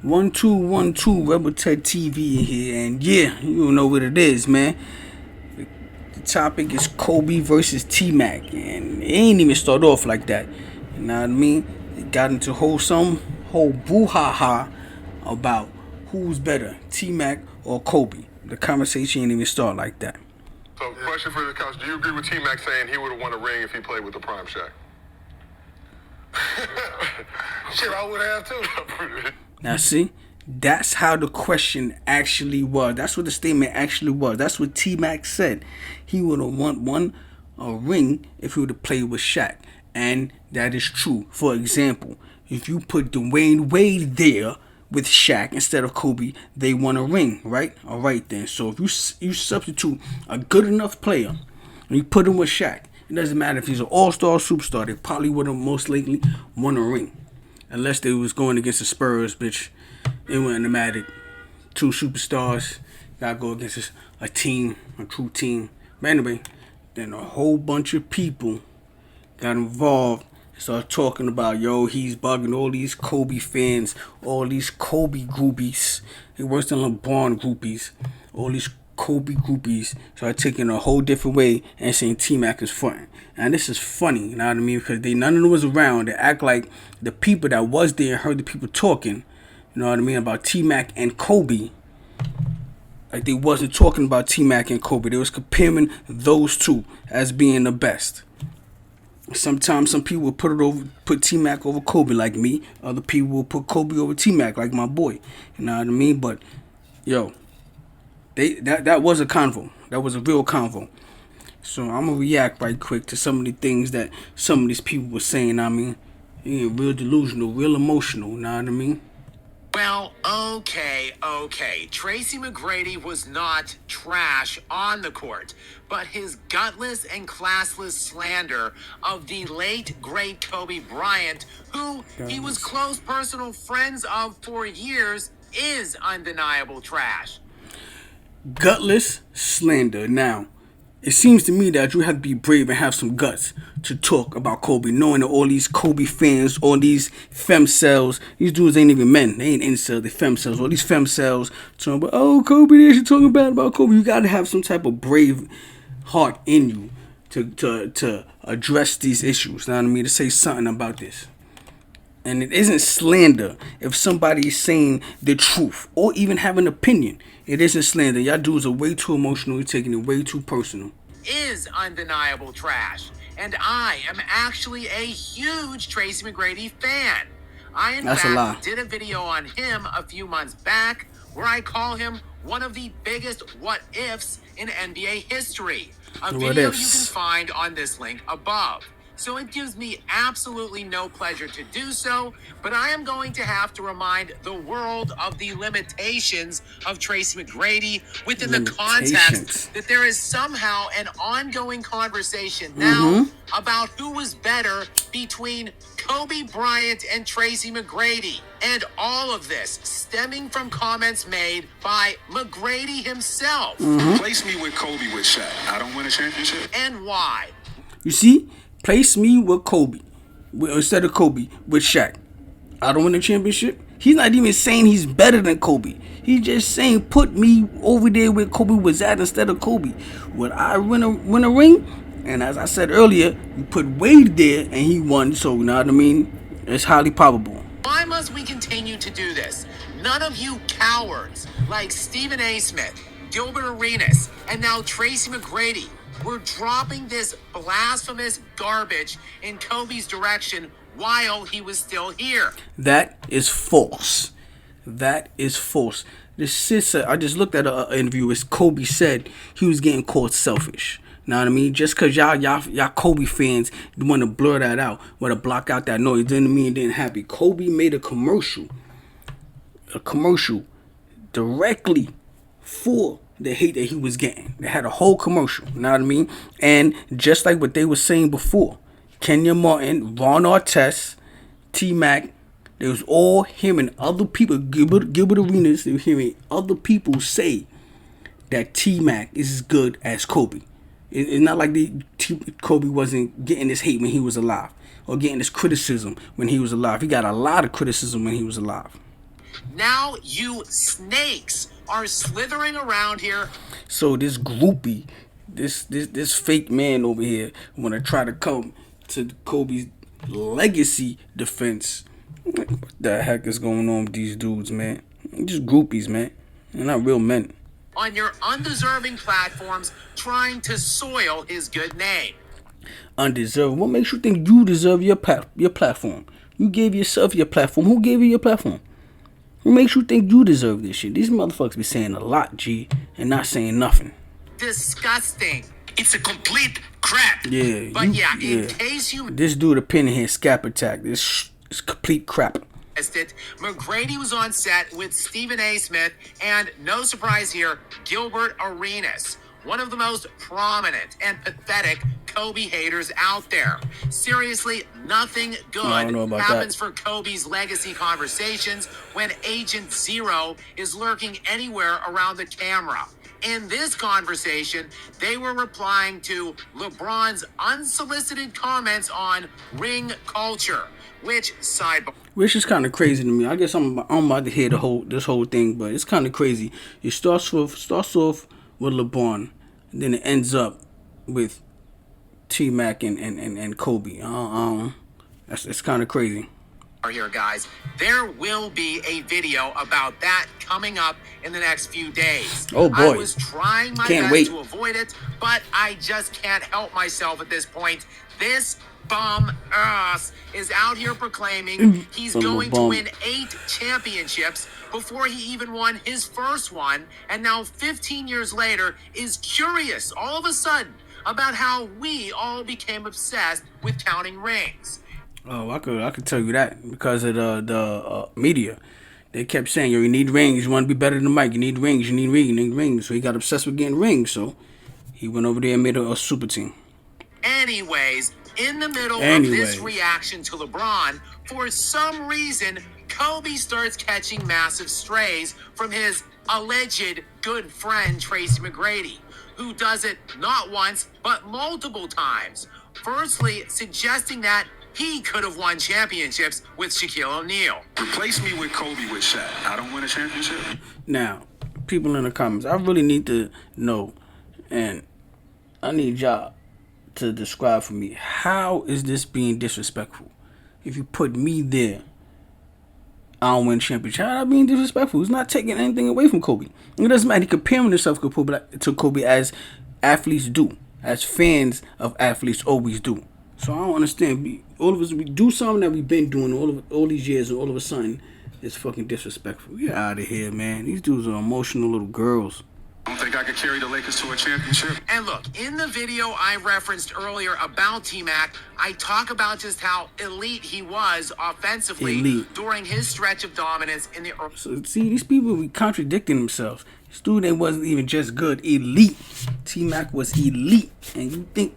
1212 Rebel Tedtv in here, and yeah, you know what it is, man. The topic is Kobe versus T-Mac, and it ain't even start off like that. You know what I mean? It got into whole brouhaha about who's better, T-Mac or Kobe. The conversation ain't even start like that. So, question for the couch: do you agree with T-Mac saying he would have won a ring if he played with the Prime Shaq? Shit, I would have too. Now see, that's how the question actually was. That's what the statement actually was. That's what T-Mac said. He would have won a ring if he would have played with Shaq. And that is true. For example, if you put Dwayne Wade there with Shaq instead of Kobe, they won a ring, right? All right then. So if you substitute a good enough player and you put him with Shaq, it doesn't matter if he's an all-star or superstar, they probably would have most likely won a ring. Unless they was going against the Spurs, bitch. It wouldn't matter. Two superstars gotta go against a team, a true team. But anyway, then a whole bunch of people got involved and started talking about, yo, he's bugging all these Kobe fans, all these Kobe groupies. He worse than LeBron groupies. All these Kobe groupies started taking a whole different way and saying T-Mac is fronting. And this is funny, you know what I mean? Because none of them was around. They act like the people that was there and heard the people talking, you know what I mean, about T-Mac and Kobe. Like they wasn't talking about T-Mac and Kobe. They was comparing those two as being the best. Sometimes some people will put T-Mac over Kobe like me. Other people will put Kobe over T-Mac like my boy. You know what I mean? But, yo, that was a convo. That was a real convo. So I'm going to react right quick to some of the things that some of these people were saying. I mean, yeah, real delusional, real emotional. You know what I mean? Well, okay. Tracy McGrady was not trash on the court, but his gutless and classless slander of the late, great Kobe Bryant, who he was close personal friends of for years, is undeniable trash. Gutless slander. Now, it seems to me that you have to be brave and have some guts to talk about Kobe, knowing that all these Kobe fans, all these femcells, these dudes ain't even men. They ain't incels, they femcells. All these femcells talking about, oh, Kobe, they should talking bad about Kobe. You got to have some type of brave heart in you to address these issues. You know what I mean? To say something about this. And it isn't slander if somebody is saying the truth or even have an opinion. It isn't slander. Y'all dudes are way too emotional. You're taking it way too personal. Is undeniable trash. And I am actually a huge Tracy McGrady fan. I, in fact, did a video on him a few months back where I call him one of the biggest what-ifs in NBA history. A video you can find on this link above. So it gives me absolutely no pleasure to do so, but I am going to have to remind the world of the limitations of Tracy McGrady within the context that there is somehow an ongoing conversation now about who was better between Kobe Bryant and Tracy McGrady. And all of this stemming from comments made by McGrady himself. Place me with Kobe with Shaq. I don't win a championship. And why? You see? Place me with Kobe instead of Kobe with Shaq. I don't win a championship. He's not even saying he's better than Kobe. He's just saying put me over there where Kobe was at instead of Kobe. Would I win a ring? And as I said earlier, you put Wade there and he won. So you know what I mean? It's highly probable. Why must we continue to do this? None of you cowards like Stephen A. Smith, Gilbert Arenas, and now Tracy McGrady were dropping this blasphemous garbage in Kobe's direction while he was still here. That is false. That is false. This sister, I just looked at an interview where Kobe said he was getting called selfish. Know what I mean? Just because y'all Kobe fans want to blur that out, want to block out that noise, didn't mean it didn't happen. Kobe made a commercial directly for the hate that he was getting. They had a whole commercial, you know what I mean? And just like what they were saying before, Kenya Martin, Ron Artest, T-Mac, they was all hearing other people, Gilbert Arenas, they were hearing other people say that T-Mac is as good as Kobe. It's not like Kobe wasn't getting this hate when he was alive or getting this criticism when he was alive. He got a lot of criticism when he was alive. Now you snakes are slithering around here. So this groupie, this fake man over here, want to try to come to Kobe's legacy defense. What the heck is going on with these dudes, man? Just groupies, man. They're not real men. On your undeserving platforms, trying to soil his good name. Undeserved? What makes you think you deserve your platform? You gave yourself your platform. Who gave you your platform? What makes you think you deserve this shit? These motherfuckers be saying a lot, G, and not saying nothing. Disgusting. It's a complete crap. Yeah. But in case you... This dude a pin in his skap attack. This is complete crap. McGrady was on set with Stephen A. Smith and, no surprise here, Gilbert Arenas, one of the most prominent and pathetic Kobe haters out there. Seriously, nothing good happens for Kobe's legacy conversations when Agent Zero is lurking anywhere around the camera. In this conversation, they were replying to LeBron's unsolicited comments on ring culture, which is kind of crazy to me. I guess I'm about to hear this whole thing, but it's kind of crazy. It starts off with LeBron, and then it ends up with tmac and Kobe. It's kind of crazy. Here, guys, there will be a video about that coming up in the next few days. Oh boy, I was trying my best to avoid it, but I just can't help myself at this point. This bum ass is out here proclaiming he's going to win 8 championships before he even won his first one, and now 15 years later is curious all of a sudden about how we all became obsessed with counting rings. Oh, I could tell you that because of the media. They kept saying, yo, you need rings, you want to be better than Mike, you need rings, you need rings. So he got obsessed with getting rings, so he went over there and made a super team. Anyways, in the middle of this reaction to LeBron, for some reason, Kobe starts catching massive strays from his alleged good friend, Tracy McGrady, who does it not once, but multiple times. Firstly, suggesting that he could have won championships with Shaquille O'Neal. Replace me with Kobe with Shaq. I don't win a championship. Now, people in the comments, I really need to know, and I need y'all to describe for me, how is this being disrespectful? If you put me there, I don't win championship. How that being disrespectful? It's not taking anything away from Kobe. It doesn't matter. He comparing himself to Kobe as athletes do, as fans of athletes always do. So I don't understand. All of us, we do something that we've been doing all these years, and all of a sudden, it's fucking disrespectful. Get out of here, man. These dudes are emotional little girls. I don't think I could carry the Lakers to a championship. And look, in the video I referenced earlier about T-Mac, I talk about just how elite he was offensively during his stretch of dominance in the... So, see, these people be contradicting themselves. This dude wasn't even just good, elite. T-Mac was elite. And you think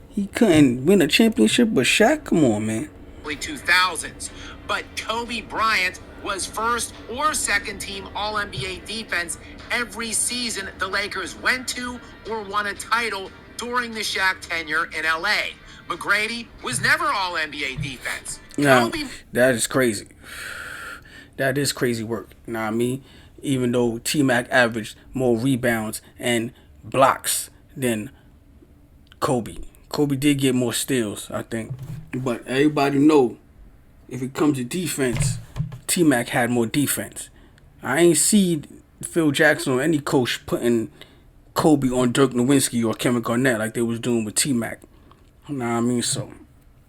he couldn't win a championship with Shaq? Come on, man. 2000s. But Kobe Bryant was first or second team All-NBA defense every season the Lakers went to or won a title during the Shaq tenure in LA. McGrady was never All-NBA defense. Now, that is crazy. That is crazy work. You know what I mean? Even though T-Mac averaged more rebounds and blocks than Kobe. Kobe did get more steals, I think. But everybody know, if it comes to defense, T-Mac had more defense. I ain't see Phil Jackson or any coach putting Kobe on Dirk Nowitzki or Kevin Garnett like they was doing with T-Mac. You know what I mean? So,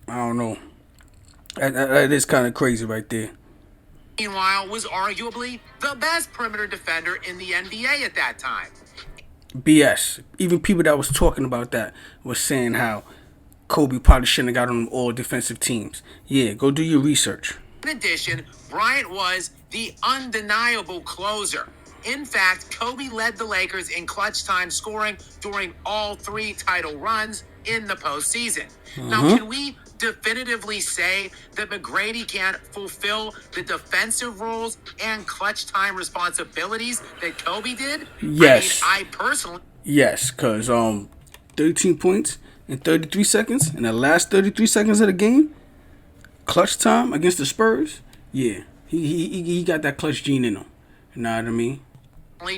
I don't know. That is kind of crazy right there. Meanwhile, was arguably the best perimeter defender in the NBA at that time. BS. Even people that was talking about that was saying how Kobe probably shouldn't have got on all defensive teams. Yeah, go do your research. In addition, Bryant was the undeniable closer. In fact, Kobe led the Lakers in clutch time scoring during all 3 title runs in the postseason. Now, can we definitively say that McGrady can't fulfill the defensive roles and clutch time responsibilities that Kobe did? Yes. I personally... Yes, because 13 points in 33 seconds, in the last 33 seconds of the game, clutch time against the Spurs, yeah, He got that clutch gene in him. You know what I mean?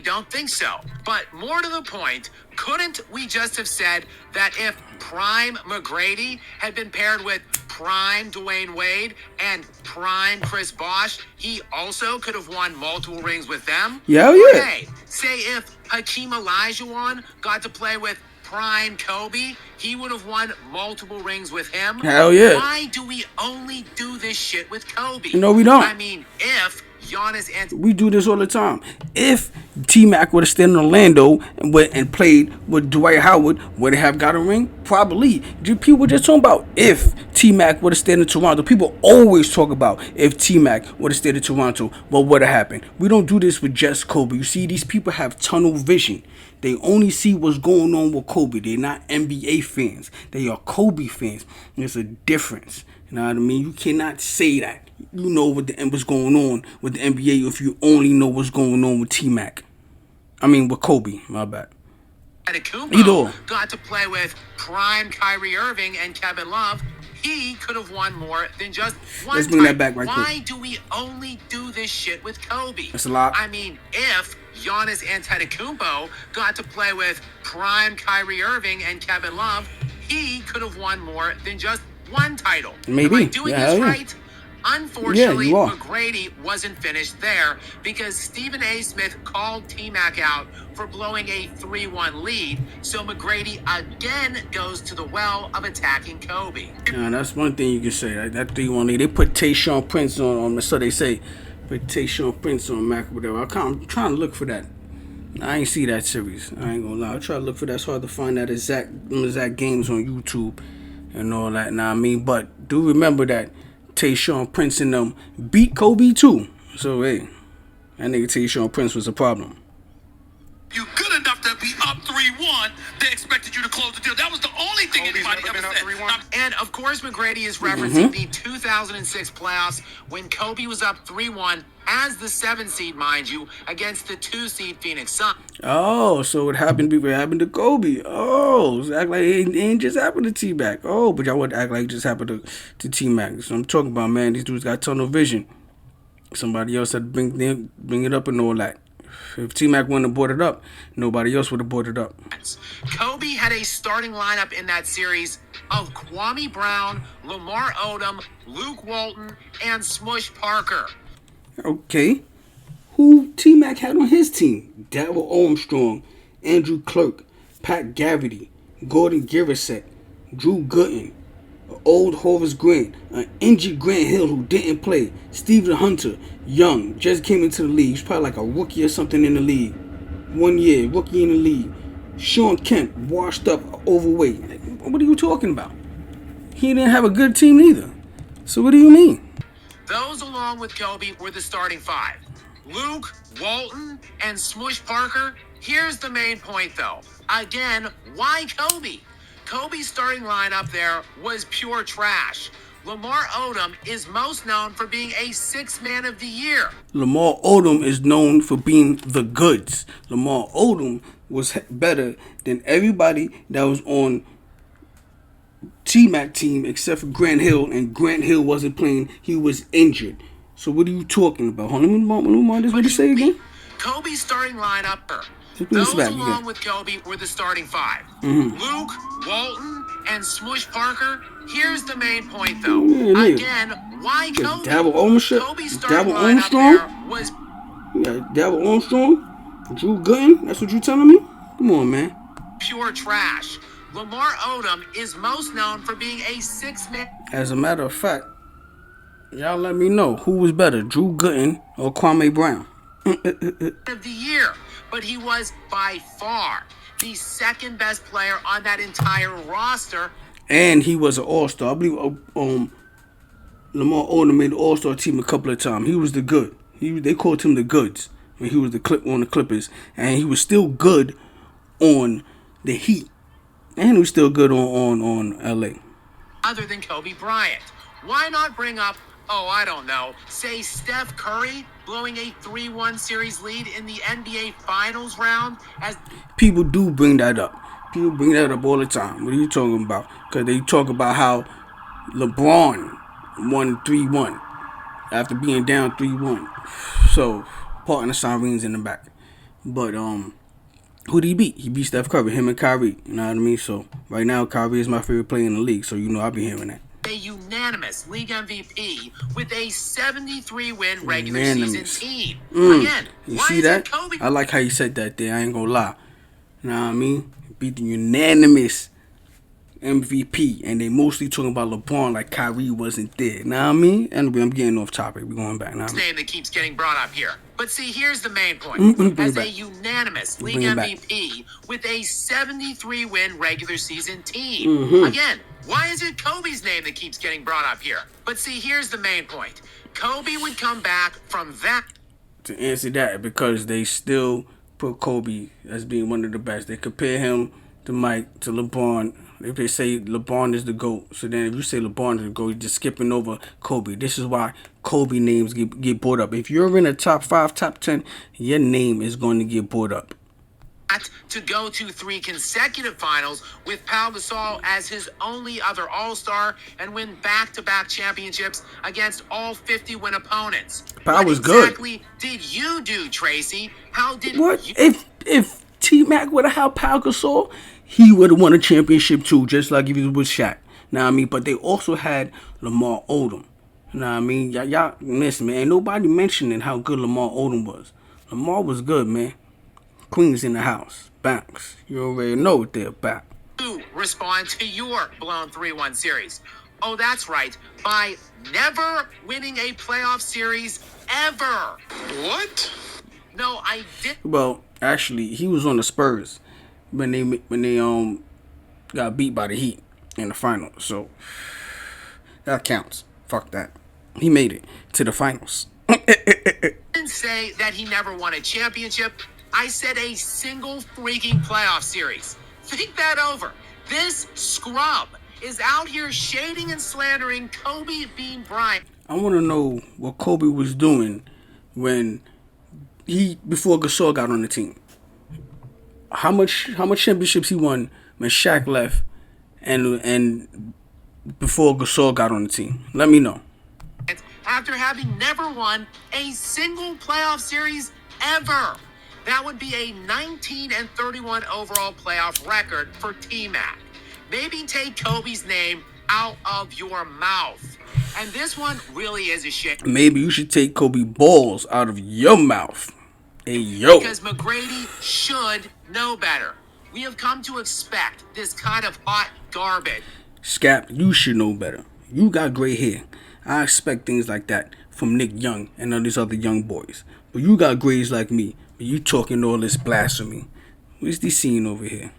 Don't think so. But more to the point, couldn't we just have said that if prime McGrady had been paired with prime Dwayne Wade and prime Chris Bosh, he also could have won multiple rings with them? Yeah. Okay, say if Hakeem Olajuwon got to play with prime Kobe, he would have won multiple rings with him? Hell yeah. Why do we only do this shit with Kobe? No, we don't. I mean, if Giannis and we do this all the time. If T-Mac would have stayed in Orlando and played with Dwight Howard, would he have got a ring? Probably. People were just talking about if T-Mac would have stayed in Toronto. People always talk about if T-Mac would have stayed in Toronto, what would have happened. We don't do this with just Kobe. You see, these people have tunnel vision. They only see what's going on with Kobe. They're not NBA fans. They are Kobe fans. There's a difference. You know what I mean? You cannot say that you know what's going on with the NBA if you only know what's going on with T-Mac. I mean, with Kobe. My bad. Antetokounmpo got to play with prime Kyrie Irving and Kevin Love. He could have won more than just one. Let's bring that back right quick. Why do we only do this shit with Kobe? That's a lot. I mean, if Giannis Antetokounmpo got to play with prime Kyrie Irving and Kevin Love, he could have won more than just one title. Maybe. Am I doing this right? Unfortunately, yeah, McGrady wasn't finished there because Stephen A. Smith called T-Mac out for blowing a 3-1 lead, so McGrady again goes to the well of attacking Kobe. Yeah, that's one thing you can say. That 3-1 lead. They put Tayshaun Prince on, so they say, put Tayshaun Prince on Mac or whatever. I'm trying to look for that. I ain't see that series. I ain't gonna lie. I try to look for that. It's hard to find that exact games on YouTube and all that. Now I mean, but do remember that Tayshaun Prince and them beat Kobe too. So hey, that nigga Tayshaun Prince was a problem. You good enough to be up 3-1. They expected you to close the deal. That was the only thing anybody ever said. And of course, McGrady is referencing the 2006 playoffs when Kobe was up 3-1 as the 7 seed, mind you, against the 2 seed Phoenix Suns. Oh, so it happened to Kobe. Oh, so act like it ain't just happened to T-Mac. Oh, but y'all would act like it just happened to T-Mac. So I'm talking about, man, these dudes got tunnel vision. Somebody else had to bring it up and all that. If T-Mac wouldn't have brought it up, nobody else would have brought it up. Kobe had a starting lineup in that series of Kwame Brown, Lamar Odom, Luke Walton, and Smush Parker. Okay. Who T-Mac had on his team? Darryl Armstrong, Andrew Clark, Pat Garrity, Gordon Garrison, Drew Gooden, old Horace Grant, an injured Grant Hill who didn't play, Stephen Hunter, young, just came into the league. He's probably like a rookie or something in the league. 1 year, rookie in the league. Sean Kemp, washed up, overweight. What are you talking about? He didn't have a good team either. So what do you mean? Those along with Kobe were the starting 5. Luke, Walton, and Smush Parker. Here's the main point though. Again, why Kobe? Kobe's starting lineup there was pure trash. Lamar Odom is most known for being a 6th man of the year. Lamar Odom is known for being the goods. Lamar Odom was better than everybody that was on T-Mac team except for Grant Hill, and Grant Hill wasn't playing. He was injured. So what are you talking about? Hold on, let me this. What you say again? Kobe's starting lineup. Those along with Kobe were the starting 5. Luke, Walton, and Smush Parker. Here's the main point though. Again, why Kobe? Kobe's starting lineup there was Darryl Armstrong, Drew Gooden. That's what you telling me? Come on, man. Pure trash. Lamar Odom is most known for being a 6th man. As a matter of fact, y'all let me know who was better, Drew Gooden or Kwame Brown. Of the year, but he was by far the 2nd best player on that entire roster. And he was an all-star. I believe Lamar Odom made the all-star team a couple of times. He was the good. They called him the goods when he was on the Clippers, and he was still good on the Heat, and he was still good on LA. Other than Kobe Bryant, why not bring up, I don't know, say Steph Curry blowing a 3-1 series lead in the NBA Finals round? As people do bring that up. People bring that up all the time. What are you talking about? Because they talk about how LeBron won 3-1. after being down 3-1. So, parting the sirens in the back. But who did he beat? He beat Steph Curry, him and Kyrie. You know what I mean? So right now, Kyrie is my favorite player in the league. So you know I'll be hearing that. A unanimous league MVP with a 73-win regular season team. Again, you why see is that? it Kobe? I like how you said that there. I ain't gonna lie. You know what I mean? Beat the unanimous MVP, and they mostly talking about LeBron like Kyrie wasn't there. Know what I mean? Anyway, I'm getting off topic. We're going back now. Name that keeps getting brought up here. But see, here's the main point. As a unanimous league MVP with a 73-win regular season team. Again, why is it Kobe's name that keeps getting brought up here? But see, here's the main point. Kobe would come back from that. To answer that, because they still put Kobe as being one of the best. They compare him to Mike, to LeBron. If they say LeBron is the GOAT, so then if you say LeBron is the GOAT, you're just skipping over Kobe. This is why Kobe names get brought up. If you're in the top 5, top 10, your name is going to get brought up. To go to 3 consecutive finals with Pau Gasol as his only other All-Star and win back-to-back championships against all 50-win opponents. Pau was good. What exactly did you do, Tracy? How did what? You... If T-Mac would have had Pau Gasol, he would have won a championship too, just like if he was with Shaq. Know what I mean? But they also had Lamar Odom. You know what I mean? Y'all listen, man. Ain't nobody mentioning how good Lamar Odom was. Lamar was good, man. Queens in the house. Bounce. You already know what they're about. To respond to your blown 3-1 series. Oh, that's right. By never winning a playoff series ever. What? No, I didn't. Well, actually, he was on the Spurs when they got beat by the Heat in the finals. So that counts. Fuck that. He made it to the finals. I didn't say that he never won a championship. I said a single freaking playoff series. Think that over. This scrub is out here shading and slandering Kobe Bean Bryant. I want to know what Kobe was doing when before Gasol got on the team. How much championships he won when Shaq left and before Gasol got on the team? Let me know. After having never won a single playoff series ever. That would be a 19-31 overall playoff record for T-Mac. Maybe take Kobe's name out of your mouth. And this one really is a shame. Maybe you should take Kobe balls out of your mouth. Hey, yo. Because McGrady should know better. We have come to expect this kind of hot garbage. Skap, you should know better. You got gray hair. I expect things like that from Nick Young and all these other young boys. But you got grays like me. But you talking all this blasphemy. What's the scene over here?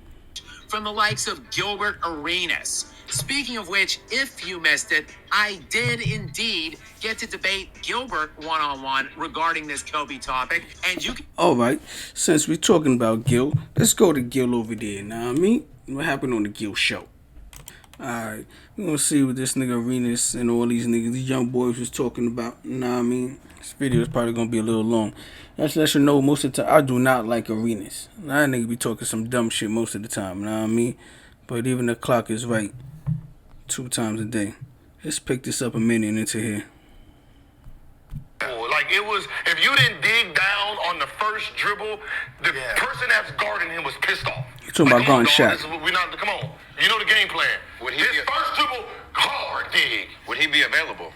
From the likes of Gilbert Arenas. Speaking of which, if you missed it, I did indeed get to debate Gilbert one-on-one regarding this Kobe topic. And you can... Alright, since we're talking about Gil, let's go to Gil over there. Now, I mean, what happened on the Gil show? Alright, we're gonna see what this nigga Arenas and all these niggas, these young boys was talking about. You know what I mean? This video is probably gonna be a little long. That's let you know most of the time I do not like Arenas. That nigga be talking some dumb shit most of the time, you know what I mean? But even the clock is right 2 times a day. Let's pick this up a minute into here. Like it was, if you didn't dig down on the first dribble, the person that's guarding him was pissed off. You talking about guarding Shaq? We're not. Come on, you know the game plan. Would he His be first dribble, hard dig. Would he be available?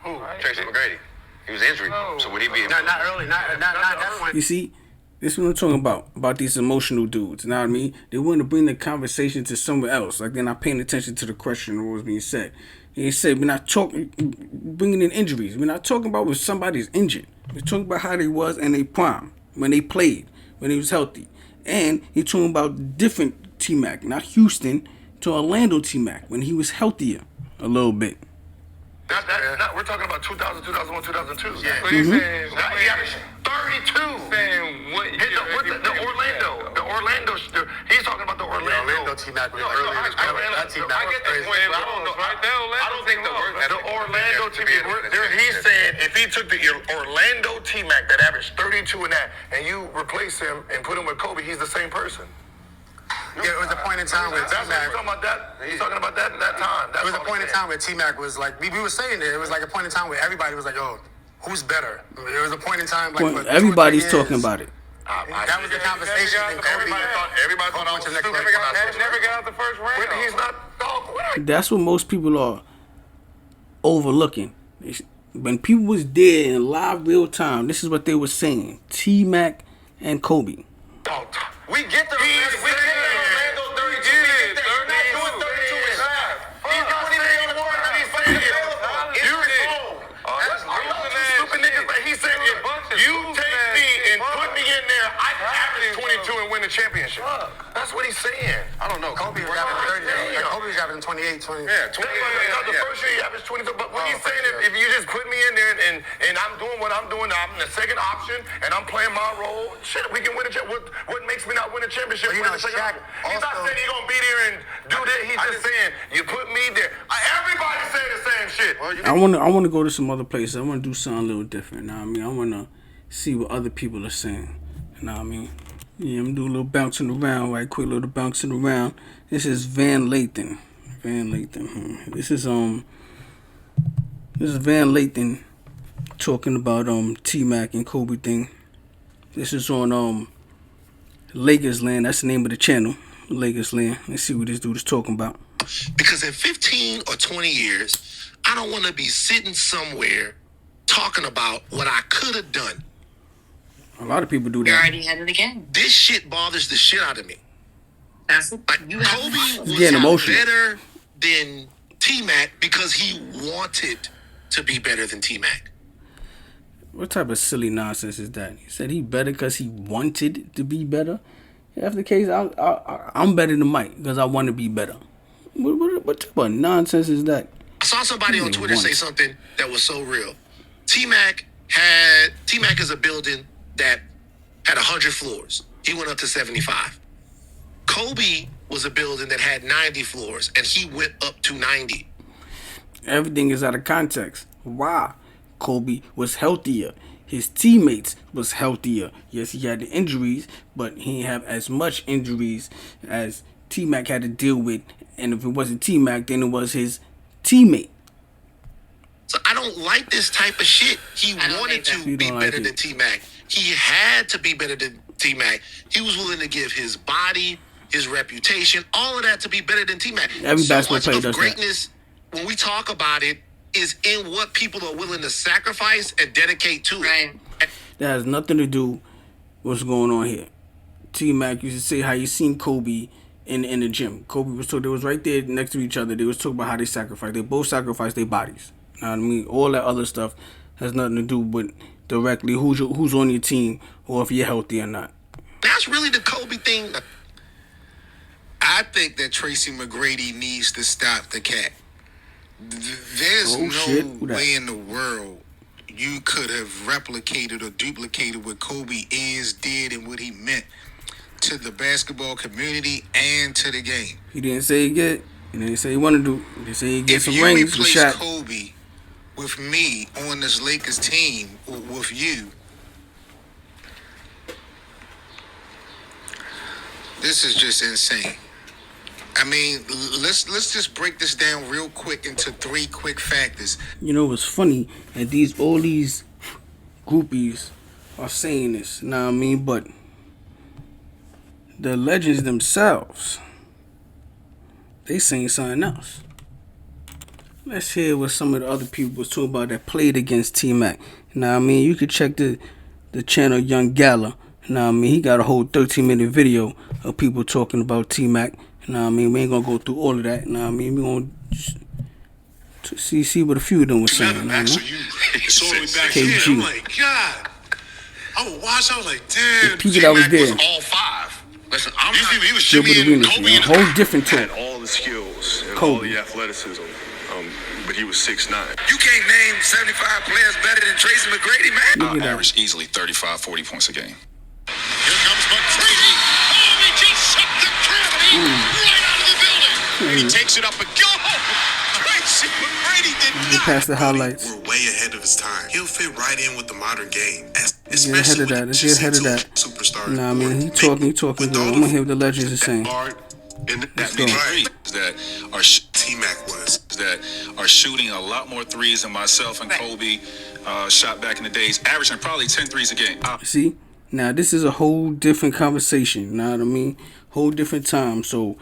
Who? Tracy McGrady. He was injured, so would he be? Not early, not everyone. You see, this is what I'm talking about these emotional dudes. You know what I mean? They want to bring the conversation to somewhere else. Like they're not paying attention to the question or what was being said. They said we're not talking, bringing in injuries. We're not talking about when somebody's injured. We're talking about how they was in their prime, when they played, when they was healthy. And he's talking about different T-Mac, not Houston, to Orlando T-Mac, when he was healthier a little bit. We're talking about 2000, 2001, 2002. Yeah. What are you saying? He averaged 32. Saying what year? The Orlando. He's talking about the Orlando. Orlando T-Mac was early in his career. That T-Mac I was get that crazy. point, but I don't know. I don't think The Orlando T-Mac. He said if he took the Orlando T-Mac that averaged 32 in that, and you replace him and put him with Kobe, he's the same person. Yeah, it was a point in time where That's what T-Mac. he's talking about. He's talking about that time. It was a point in time where T-Mac was like, we were saying it was like a point in time where everybody was like, oh, who's better? There was a point in time, like for 2 or 3 Everybody's years, talking about it. That was the conversation. Everybody thought I was stupid. Never got out the first round. He's not. That's what most people are overlooking. When people was there in live real time, this is what they were saying. T-Mac and Kobe. We get the Orlando 32. He's not doing 32 and a half. He's not saying one. He's saying it. You're stupid niggas. But he said if you take me and put me in there, I can average 22 and win the championship. That's what he's saying. I don't know. Kobe was averaging 30. Kobe was averaging 28, 20. Yeah, 28. The first year he averaged 22. But when he's saying if you just put me in there and I'm doing what I'm doing, I'm the second option and I'm playing my role, shit, we can win a championship. What makes me not win a championship? Well, He's not saying he's gonna be there and do that. He's just saying you put me there. Everybody saying the same shit. I wanna go to some other places. I wanna do something a little different. Know what I mean? I wanna see what other people are saying. You know what I mean? Yeah, I'm gonna do a little bouncing around right quick, little bouncing around. This is Van Lathan. This is Van Lathan talking about T-Mac and Kobe thing. This is on Lakers Land. That's the name of the channel, Lakers Land. Let's see what this dude is talking about. Because in 15 or 20 years, I don't want to be sitting somewhere talking about what I could have done. A lot of people do that. You're already ahead of the game. This shit bothers the shit out of me. That's it. Like, You Kobe have was getting emotional. better than T-Mac because he wanted to be better than T-Mac. What type of silly nonsense is that? He said he better because he wanted to be better. If that's the case, I'm better than Mike because I want to be better. What type of nonsense is that? I saw somebody on Twitter say something that was so real. T-Mac is a building that had 100 floors. He went up to 75. Kobe was a building that had 90 floors, and he went up to 90. Everything is out of context. Why? Kobe was healthier. His teammates was healthier. Yes, he had the injuries, but he didn't have as much injuries as T-Mac had to deal with. And if it wasn't T-Mac, then it was his teammate. So I don't like this type of shit. He wanted to be better than T-Mac. He had to be better than T-Mac. He was willing to give his body, his reputation, all of that to be better than T-Mac. Every basketball player does greatness, when we talk about it, is in what people are willing to sacrifice and dedicate to it. That has nothing to do with what's going on here. T-Mac used to say how you seen Kobe in the gym. Kobe was told they was right there next to each other. They was talking about how they sacrificed. They both sacrificed their bodies. You know what I mean? All that other stuff has nothing to do with directly who's on your team or if you're healthy or not. That's really the Kobe thing. I think that Tracy McGrady needs to stop the cat. There's no way in the world you could have replicated or duplicated what Kobe is, did, and what he meant to the basketball community and to the game. He didn't say he get. He didn't say he wanted to do. He didn't say he get some rings with If you Shaq. replace Kobe with me on this Lakers team, or with you, this is just insane. I mean, let's just break this down real quick into 3 quick factors. You know, it's funny that all these groupies are saying this. You know what I mean? But the legends themselves, they saying something else. Let's hear what some of the other people was talking about that played against T-Mac. You know what I mean? You could check the channel Young Gala. You know what I mean? He got a whole 13-minute video of people talking about T-Mac. You know what I mean? We ain't gonna go through all of that. You know what I mean? We gonna just see what a few of them was saying. You know? Saw me back KG. here. I'm like, God. I would watch. I was like, damn. The people that was there. All 5. Listen, He was Still with the shimmying winners, Kobe man. in the Whole different had talk. all the skills and Kobe. all the athleticism, but he was 6'9". You can't name 75 players better than Tracy McGrady, man. Look at that. Average easily 35, 40 points a game. Here comes McGrady. Oh, he just shook the gravity right out of the building. He takes it up and go. Tracy McGrady did He not. passed the highlights. We're way ahead of his time. He'll fit right in with the modern game. Let's get ahead of that. Let's get ahead of that. Superstars. You know what I mean? He talking good. I'm gonna hear what the legends are saying. And Let's go. That are T-Mac was. that are shooting a lot more threes than myself and Kobe shot back in the days, averaging probably 10 threes a game. See, now this is a whole different conversation. You know what I mean? Whole different time. So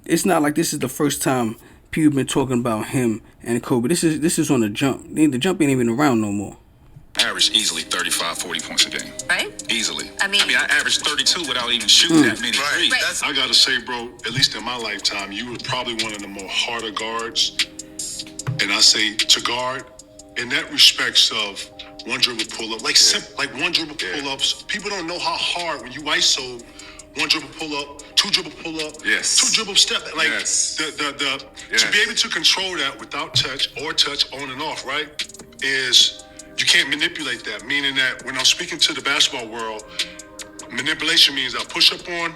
it's not like this is the first time people been talking about him and Kobe. This is on the jump. The jump ain't even around no more. Average easily 35, 40 points a game. Right? Easily. I mean, I averaged 32 without even shooting that many threes. Right. I gotta say, bro, at least in my lifetime, you were probably one of the more harder guards. And I say to guard, in that respects of one dribble pull up, like one dribble pull ups. People don't know how hard when you ISO, one dribble pull up, two dribble pull up, two dribble step. Like to be able to control that without touch on and off, right? Is you can't manipulate that. Meaning that when I'm speaking to the basketball world, manipulation means I push up on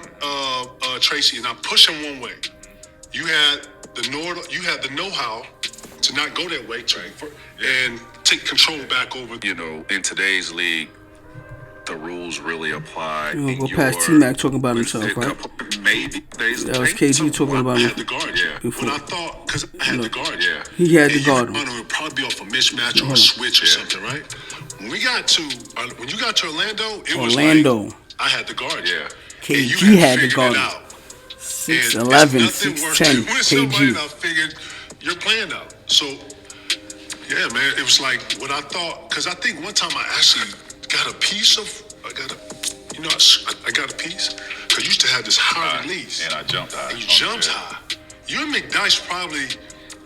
Tracy and I push him one way. You had the know-how to not go that way, and take control back over. You know, in today's league, the rules really apply. You gonna go past tmac talking about himself, right? Maybe that was KG talking about him. I had the guard, When I thought, because I had the guard, he had the guard. It would probably be off a mismatch or a switch or something, right? When you got to Orlando, it was like I had the guard, KG had the guard. 6'11", 6'10", KG. I figured you're playing out. So, yeah, man, it was like what I thought. Because I think one time I actually got a piece of, I got a piece. Because you used to have this high release. And I jumped high. And you jumped high. You and McDyess probably,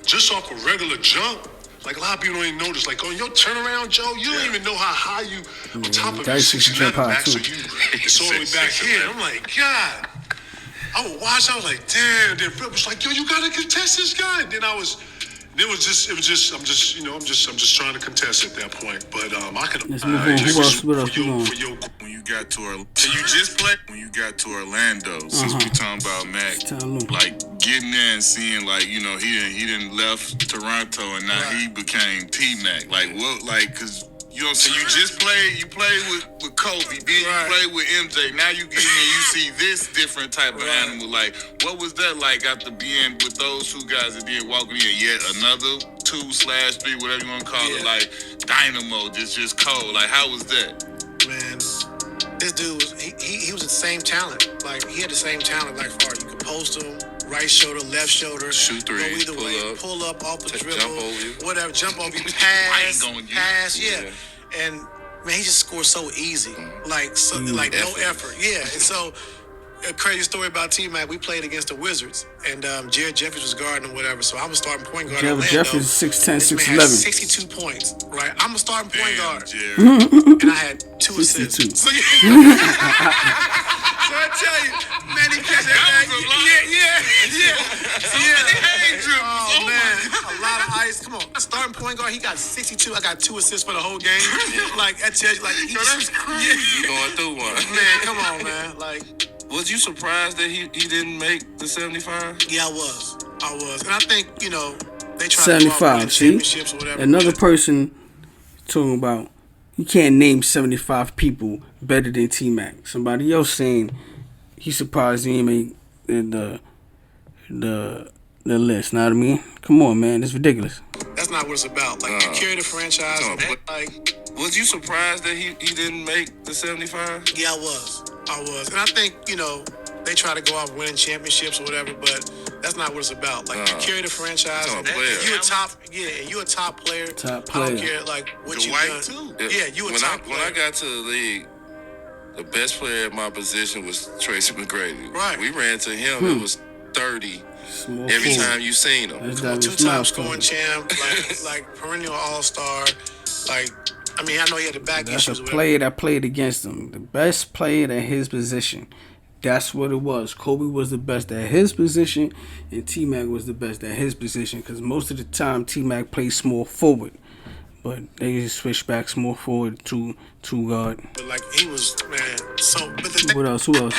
just off a regular jump, like a lot of people don't even notice. Like on your turnaround, Joe, you don't even know how high you, on top of your 6'11", back, so it's all the way back here. I'm like, God. I would watch. I was like, damn. Then Phil was like, yo, you gotta contest this guy. And then I'm just trying to contest at that point. But I could. Let's move on. Who else? When you got to Orlando, since we talking about Mac, like getting there and seeing like he didn't left Toronto and now he became T-Mac. Like what? Like because. You know what I'm saying? You played with Kobe, then you played with MJ. Now you get in and you see this different type of animal. Like, what was that like after being with those two guys and then walking in yet another 2/3, whatever you want to call it, like dynamo, just cold. Like, how was that? Man, this dude was he was the same talent. Like he had the same talent. Like far you could post him. Right shoulder, left shoulder, shoot three, go either pull way, up, pull up off the dribble, jump over you. Whatever, jump over you, pass, and man, he just scored so easy, like no effort, And so, a crazy story about T-Mac. We played against the Wizards, and Jared Jeffries was guarding or whatever. So I'm a starting point guard. Jared Jeffries 6'10", 6'11", 62 points, right? I'm a starting point guard, and I had 2 assists. So, so I tell you, man, he catch that. Oh man, a lot of ice. Come on, starting point guard. He got 62. I got 2 assists for the whole game. Like I tell you, like that's crazy. You going through one, man? Come on, man. Like, was you surprised that he didn't make the 75? Yeah, I was, and I think they try 75. to See, championships or whatever. Another person talking about. You can't name 75 people better than T-Mac. Somebody else saying he surprised he didn't make the list. Know what I mean? Come on, man. It's ridiculous. That's not what it's about. Like, you carry the franchise. Like, was you surprised that he didn't make the 75? Yeah, I was. And I think, they try to go off winning championships or whatever, but that's not what it's about. Like, you carry the franchise. You're a top player. Top player. I don't care, like, what you done. Too. Yeah, you a top player. When I got to the league, the best player at my position was Tracy McGrady. Right. We ran to him. It was 30 every time you seen him. 2-time scoring champ, like perennial all-star. Like, I mean, I know he had the back issues. That's a player that played against him. The best player at his position. That's what it was. Kobe was the best at his position, and T-Mac was the best at his position. Because most of the time, T-Mac plays small forward, but they just switched back small forward to guard. But like he was, man. So, but what else? Who else?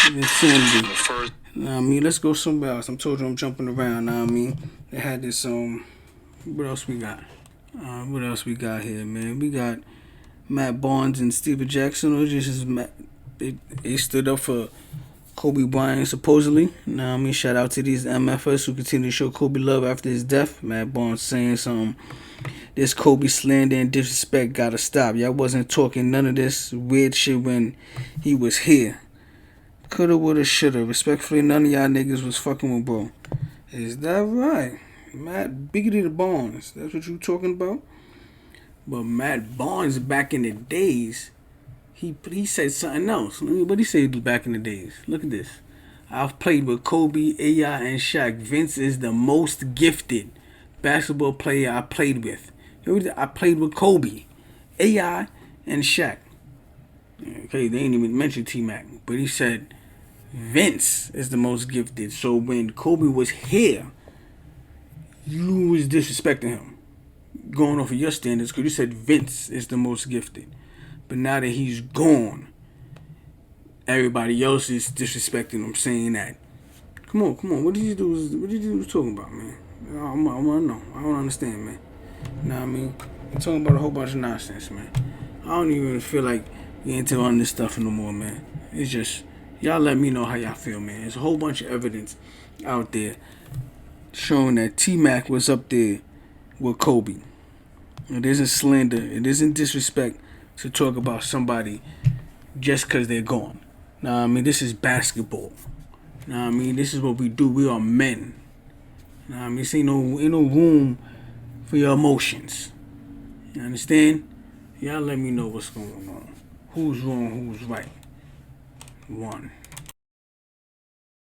Insanity. Nah, I mean, let's go somewhere else. I'm told you I'm jumping around. Nah, I mean, they had this. What else we got? What else we got here, man? We got Matt Barnes and Steven Jackson, or just Matt. They stood up for Kobe Bryant supposedly. Now I mean, shout out to these MFers who continue to show Kobe love after his death. Matt Barnes saying something. This Kobe slander and disrespect gotta stop. Y'all wasn't talking none of this weird shit when he was here. Coulda, woulda, shoulda. Respectfully, none of y'all niggas was fucking with bro. Is that right? Matt Biggity the Barnes. That's what you talking about? But Matt Barnes back in the days, he said something else. What he said back in the days? Look at this. I've played with Kobe, AI, and Shaq. Vince is the most gifted basketball player I played with. I played with Kobe, AI, and Shaq. Okay, they ain't even mentioned T-Mac. But he said Vince is the most gifted. So when Kobe was here, you was disrespecting him. Going off of your standards, because you said Vince is the most gifted. But now that he's gone, everybody else is disrespecting him, saying that. Come on. What did you do talking about, man? I want to know. I don't understand, man. You know what I mean? You're talking about a whole bunch of nonsense, man. I don't even feel like getting into all this stuff no more, man. It's just, y'all let me know how y'all feel, man. There's a whole bunch of evidence out there showing that T-Mac was up there with Kobe. It isn't slander. It isn't disrespect to talk about somebody just because they're gone. Now, I mean, this is basketball. Now, I mean, this is what we do. We are men. Now, I mean, this ain't no room for your emotions. You understand? Y'all let me know what's going on. Who's wrong, who's right. One.